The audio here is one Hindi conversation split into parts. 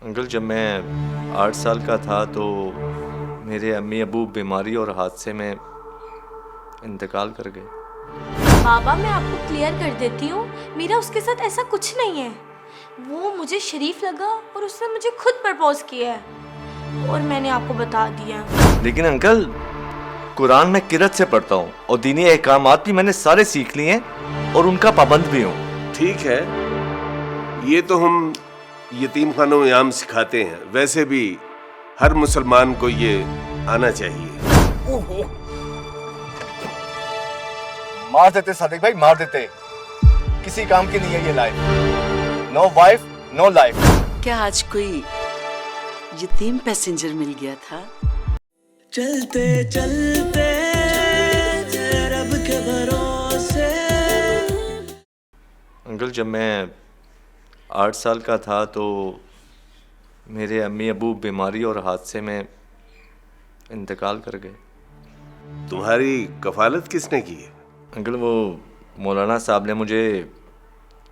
अंकल, जब मैं 8 साल का था तो मेरे अम्मी अबू बीमारी और हादसे में इंतकाल कर गए। बाबा, मैं आपको क्लियर कर देती हूँ, मेरा उसके साथ ऐसा कुछ नहीं है। वो मुझे शरीफ लगा और उसने मुझे खुद प्रपोज किया है और मैंने आपको बता दिया। लेकिन अंकल, कुरान में किरत से पढ़ता हूँ और दीनी अहकामात भी मैंने सारे सीख लिए हैं और उनका पाबंद भी हूँ। ठीक है, ये तो हम यतीम खानों में आम सिखाते हैं। वैसे भी हर मुसलमान को ये आना चाहिए। ओहो, मार देते सादिक भाई, मार देते। किसी काम की नहीं है ये life. No wife no life. क्या आज कोई यतीम पैसेंजर मिल गया था? चलते चलते रब के भरोसे। अंकल, जब मैं 8 साल का था तो मेरे अम्मी अबू बीमारी और हादसे में इंतकाल कर गए। तुम्हारी कफालत किसने की है? अंकल, वो मौलाना साहब ने मुझे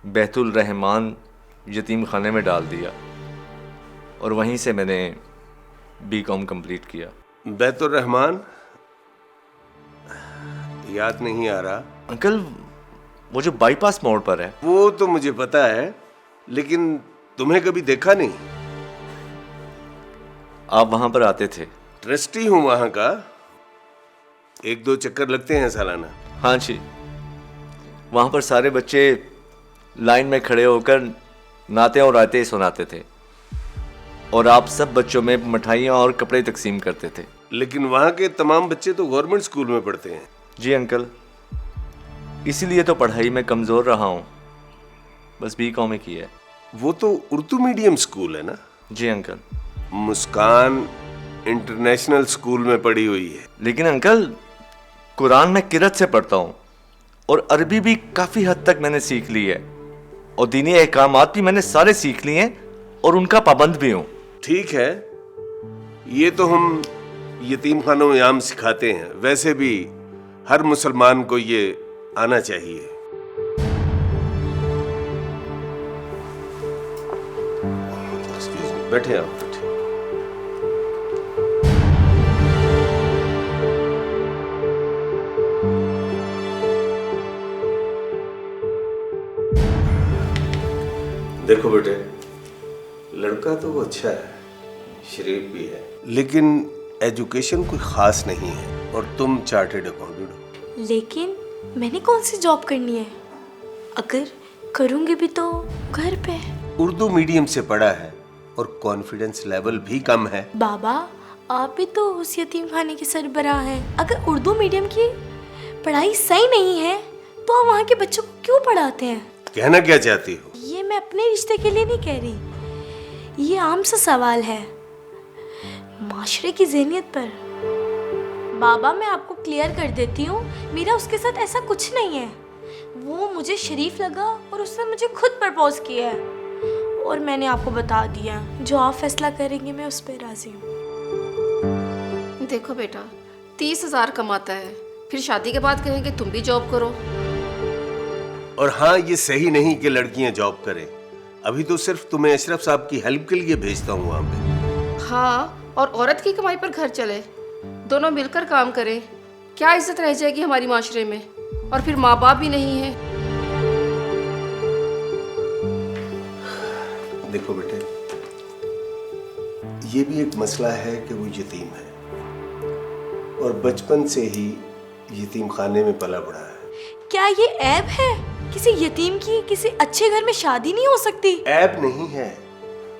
बैतुल रहमान यतीम खाने में डाल दिया और वहीं से मैंने बीकॉम कंप्लीट किया। बैतुर रहमान याद नहीं आ रहा। अंकल, वो जो बाईपास मोड़ पर है। वो तो मुझे पता है, लेकिन तुम्हें कभी देखा नहीं। आप वहां पर आते थे? ट्रस्टी हूं वहां का। 1-2 चक्कर लगते हैं सालाना। हाँ जी, वहां पर सारे बच्चे लाइन में खड़े होकर नाते और रायते सुनाते थे और आप सब बच्चों में मिठाइयाँ और कपड़े तकसीम करते थे। लेकिन वहां के तमाम बच्चे तो गवर्नमेंट स्कूल में पढ़ते हैं। जी अंकल, इसीलिए तो पढ़ाई में कमज़ोर रहा हूँ। बस बीकॉम ही की है। वो तो उर्दू मीडियम स्कूल है ना? जी अंकल। मुस्कान इंटरनेशनल स्कूल में पढ़ी हुई है। लेकिन अंकल, कुरान में किरत से पढ़ता हूँ और अरबी भी काफ़ी हद तक मैंने सीख ली है और दीनी अहकामात भी मैंने सारे सीख लिए हैं और उनका पाबंद भी हूँ। ठीक है, ये तो हम यतीम खानों में आम सिखाते हैं। वैसे भी हर मुसलमान को ये आना चाहिए। बैठे आप, बैठे। देखो बेटे, लड़का तो वो अच्छा है, शरीफ भी है, लेकिन एजुकेशन कोई खास नहीं है। और तुम चार्टेड अकाउंटेंट हो। लेकिन मैंने कौन सी जॉब करनी है? अगर करूँगी भी तो घर पे। उर्दू मीडियम से पढ़ा है और कॉन्फिडेंस लेवल भी कम है। बाबा, आप भी तो उस यतीम खाने के सरबराह हैं। अगर उर्दू मीडियम की पढ़ाई सही नहीं है तो आप वहाँ के बच्चों को क्यों पढ़ाते हैं? कहना क्या चाहती हो? ये मैं अपने रिश्ते के लिए नहीं कह रही, ये आम सा सवाल है माशरे की ज़हनियत पर। बाबा, मैं आपको क्लियर कर देती हूँ, मेरा उसके साथ ऐसा कुछ नहीं है। वो मुझे शरीफ लगा और उसने मुझे खुद प्रपोज किया है और मैंने आपको बता दिया। जो आप फैसला करेंगे मैं उस पर राजी हूँ। देखो बेटा, 30,000 कमाता है, फिर शादी के बाद कहेंगे तुम भी जॉब करो। और हाँ, ये सही नहीं कि लड़कियां जॉब करें। अभी तो सिर्फ तुम्हें अशरफ साहब की हेल्प के लिए भेजता हूँ वहाँ पे। हाँ, और औरत की कमाई पर घर चले, दोनों मिलकर काम करें, क्या इज्जत रह जाएगी हमारी माशरे में। और फिर माँ बाप भी नहीं है। देखो बेटे, ये भी एक मसला है कि वो यतीम है और बचपन से ही यतीम खाने में पला बड़ा है। क्या ये ऐब है? किसी यतीम की किसी अच्छे घर में शादी नहीं हो सकती? ऐब नहीं है,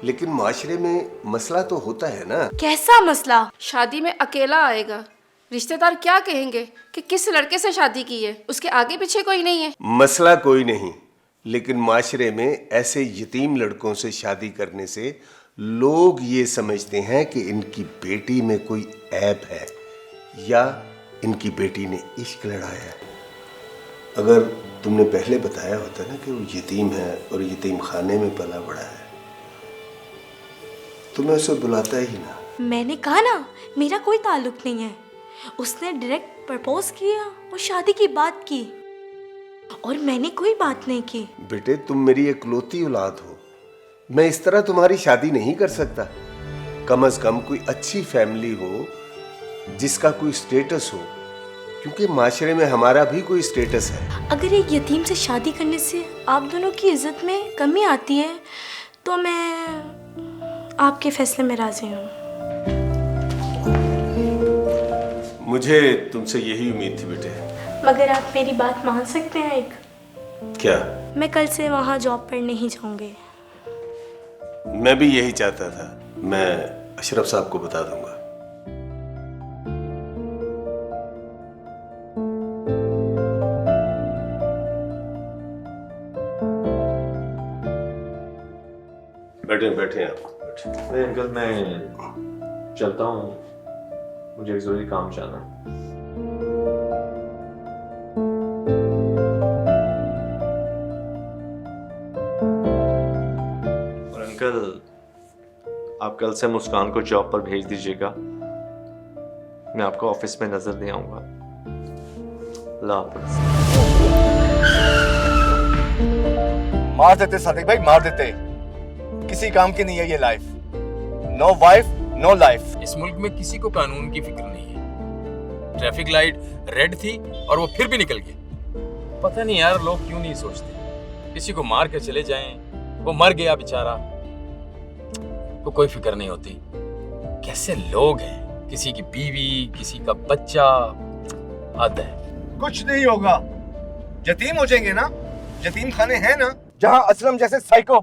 लेकिन माशरे में मसला तो होता है ना। कैसा मसला? शादी में अकेला आएगा, रिश्तेदार क्या कहेंगे कि किस लड़के से शादी की है, उसके आगे पीछे कोई नहीं है। मसला कोई नहीं, लेकिन माशरे में ऐसे यतीम लड़कों से शादी करने से लोग ये समझते हैं कि इनकी बेटी में कोई ऐब है या इनकी बेटी ने इश्क लड़ाया है। अगर तुमने पहले बताया होता ना कि वो यतीम है और यतीम खाने में पला बड़ा है तो मैं उसे बुलाता ही ना। मैंने कहा ना, मेरा कोई ताल्लुक नहीं है। उसने डायरेक्ट प्रपोज किया और शादी की बात की और मैंने कोई बात नहीं की। बेटे, तुम मेरी इकलौती औलाद हो, मैं इस तरह तुम्हारी शादी नहीं कर सकता। कम से कम कोई अच्छी फैमिली हो जिसका कोई स्टेटस हो, क्योंकि माशरे में हमारा भी कोई स्टेटस है। अगर एक यतीम से शादी करने से आप दोनों की इज्जत में कमी आती है तो मैं आपके फैसले में राजी हूँ। मुझे तुमसे यही उम्मीद थी बेटे। मगर आप मेरी बात मान सकते हैं एक? क्या? मैं कल से वहाँ जॉब पर नहीं जाऊँगी। मैं भी यही चाहता था। मैं अशरफ साहब को बता दूंगा। बैठे बैठे आप बैठे। नहीं अंकल, मैं चलता हूँ, मुझे एक जरूरी काम जाना है। और अंकल, आप कल से मुस्कान को जॉब पर भेज दीजिएगा। मैं आपको ऑफिस में नजर नहीं आऊंगा। अल्लाह हाफ़िज़। मार देते सादिक भाई, मार देते। किसी काम की नहीं है ये life. No wife no life. इस मुल्क में किसी को कानून की फिक्र नहीं है। ट्रैफिक लाइट रेड थी और वो फिर भी निकल गया। पता नहीं यार लोग क्यों नहीं सोचते, किसी को मार के चले जाएं, वो मर गया बेचारा, को कोई फिक्र नहीं होती। कैसे लोग हैं, किसी की बीवी, किसी का बच्चा, हद है। कुछ नहीं होगा, यतीम हो जाएंगे ना। यतीम खाने हैं ना जहां असलम जैसे साइको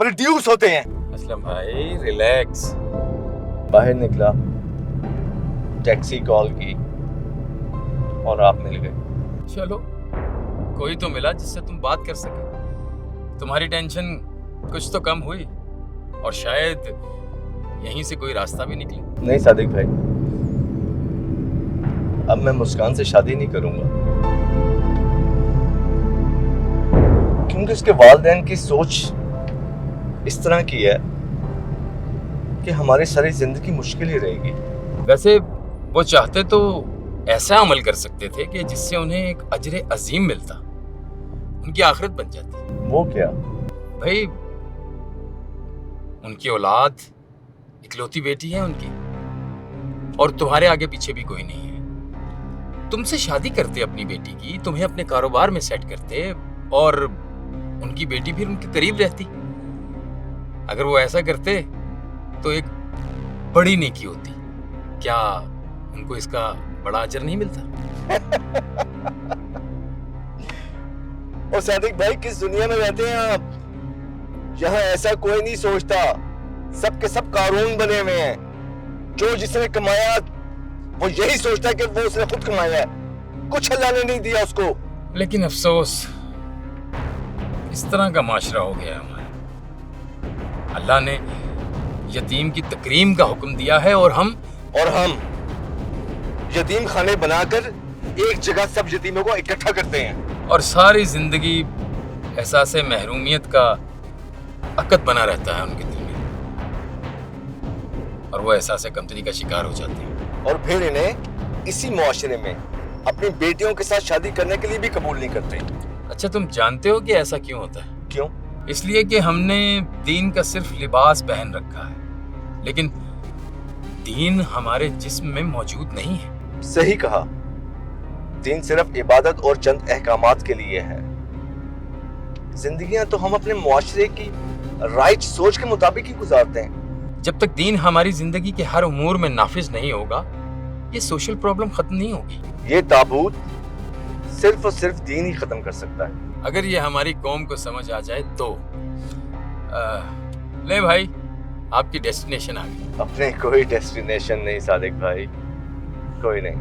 प्रोड्यूस होते हैं। असलम भाई रिलैक्स। बाहर निकला, टैक्सी कॉल की और आप मिल गए। चलो कोई तो मिला जिससे तुम बात कर सके। तुम्हारी टेंशन कुछ तो कम हुई और शायद यहीं से कोई रास्ता भी निकले। नहीं सादिक भाई, अब मैं मुस्कान से शादी नहीं करूंगा, क्योंकि उसके वालिदैन की सोच इस तरह की है कि हमारी सारी जिंदगी मुश्किल ही रहेगी। वैसे वो चाहते तो ऐसा अमल कर सकते थे कि जिससे उन्हें एक अजर अजीम मिलता, उनकी आखिरत बन जाती। वो क्या? भाई उनकी औलाद इकलौती बेटी है उनकी, और तुम्हारे आगे पीछे भी कोई नहीं है। तुमसे शादी करते अपनी बेटी की, तुम्हें अपने कारोबार में सेट करते और उनकी बेटी फिर उनके करीब रहती। अगर वो ऐसा करते तो एक बड़ी नेकी होती। क्या उनको इसका बड़ा अजर नहीं मिलता? और सादिक भाई, किस दुनिया में रहते हैं आप? यहाँ ऐसा कोई नहीं सोचता, सबके सब कानून बने हुए हैं। जो जिसने कमाया वो यही सोचता है कि वो उसने खुद कमाया है, कुछ अल्लाह ने नहीं दिया उसको। लेकिन अफसोस इस तरह का माशरा हो गया हमारा। अल्लाह ने यतीम की तकरीम का हुक्म दिया है और हम यतीम खाने बनाकर एक जगह सब यतीमों को इकट्ठा करते हैं और सारी जिंदगी एहसास महरूमियत का अकद बना रहता है उनके दिल में, और वो एहसास कमतरी का शिकार हो जाते हैं। और फिर इन्हें इसी मुआशरे में अपनी बेटियों के साथ शादी करने के लिए भी कबूल नहीं करते। अच्छा, तुम जानते हो कि ऐसा क्यों होता है? क्यों? इसलिए कि हमने दीन का सिर्फ लिबास पहन रखा है, लेकिन दीन हमारे जिस्म में मौजूद नहीं है। सही कहा, दीन सिर्फ इबादत और चंद अहकामात के लिए है। जिंदगियां तो हम अपने मुआशरे की राइट सोच के मुताबिक ही गुजारते हैं। जब तक दीन हमारी जिंदगी के हर उमूर में नाफिज नहीं होगा, ये सोशल प्रॉब्लम खत्म नहीं होगी। ये ताबूत सिर्फ और सिर्फ दीन ही खत्म कर सकता है। अगर ये हमारी कौम को समझ आ जाए तो ले भाई, आपकी डेस्टिनेशन आ गई। अपने कोई डेस्टिनेशन नहीं सादिक भाई, कोई नहीं।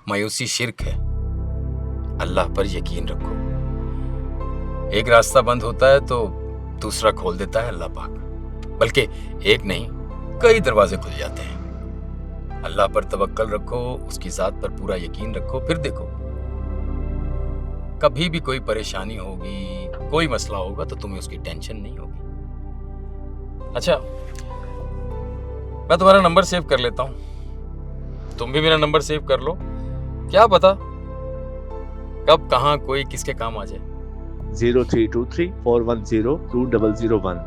मायूसी शिर्क है, अल्लाह पर यकीन रखो। एक रास्ता बंद होता है तो दूसरा खोल देता है अल्लाह पाक, बल्कि एक नहीं कई दरवाजे खुल जाते हैं। अल्लाह पर तवक्कल रखो, उसकी जात पर पूरा यकीन रखो, फिर देखो कभी भी कोई परेशानी होगी, कोई मसला होगा तो तुम्हें उसकी टेंशन नहीं होगी। अच्छा, मैं तुम्हारा नंबर सेव कर लेता हूं, तुम भी मेरा नंबर सेव कर लो। क्या पता कब कहाँ कोई किसके काम आ जाए। 0323 410 2001।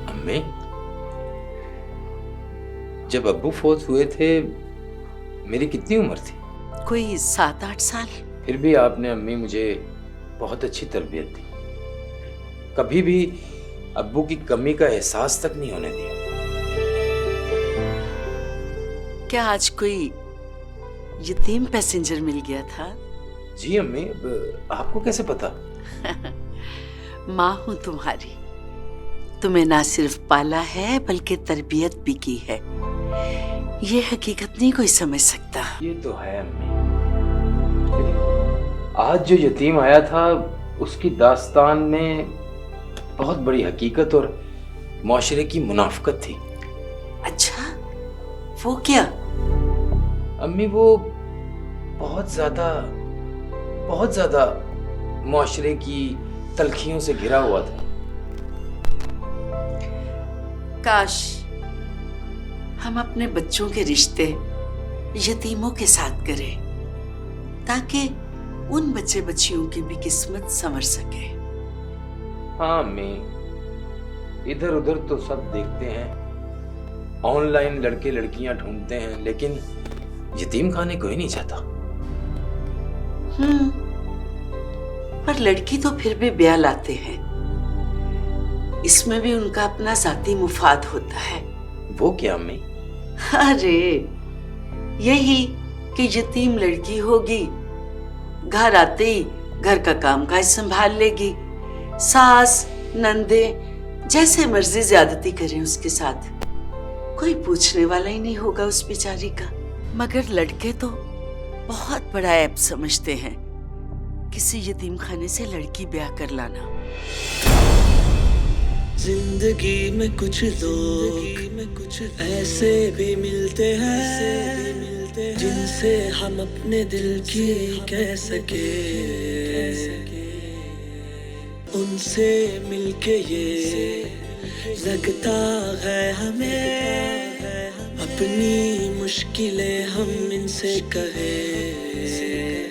अम्मी, जब अब्बू फौत हुए थे मेरी कितनी उम्र थी? कोई 7-8 साल। फिर भी आपने अम्मी मुझे बहुत अच्छी तरबियत दी, कभी भी अब्बू की कमी का एहसास तक नहीं होने दिया। क्या आज कोई यतीम पैसेंजर मिल गया था? जी अम्मी, आपको कैसे पता? माँ हूं तुम्हारी, तुम्हें ना सिर्फ पाला है बल्कि तरबियत भी की है। ये हकीकत नहीं कोई समझ सकता। ये तो है अम्मी। आज जो यतीम आया था उसकी दास्तान में बहुत बड़ी हकीकत और माशरे की मुनाफकत थी। अच्छा, वो क्या? अम्मी, वो बहुत ज्यादा माशरे की तलखियों से घिरा हुआ था। काश हम अपने बच्चों के रिश्ते यतीमों के साथ करें, ताकि उन बच्चे बच्चियों की भी किस्मत संवर सके। हाँ अम्मी, इधर उधर तो सब देखते हैं, ऑनलाइन लड़के लड़कियां ढूंढते हैं, लेकिन यतीम खाने कोई नहीं चाहता। पर लड़की तो फिर भी ब्याह लाते हैं, इसमें भी उनका अपना जाती मुफाद होता है। वो क्या अम्मी? अरे यही कि यतीम लड़की होगी, घर आते ही घर का कामकाज संभाल लेगी, सास नंदे जैसे मर्जी ज्यादती करें उसके साथ, कोई पूछने वाला ही नहीं होगा उस बेचारी का। मगर लड़के तो बहुत बड़ा ऐप समझते हैं किसी यतीम खाने से लड़की ब्याह कर लाना। जिंदगी में कुछ लोग ऐसे भी मिलते हैं जिनसे हम अपने दिल की कह सके, उनसे मिलके ये लगता है हमें अपनी मुश्किलें हम इनसे कहें।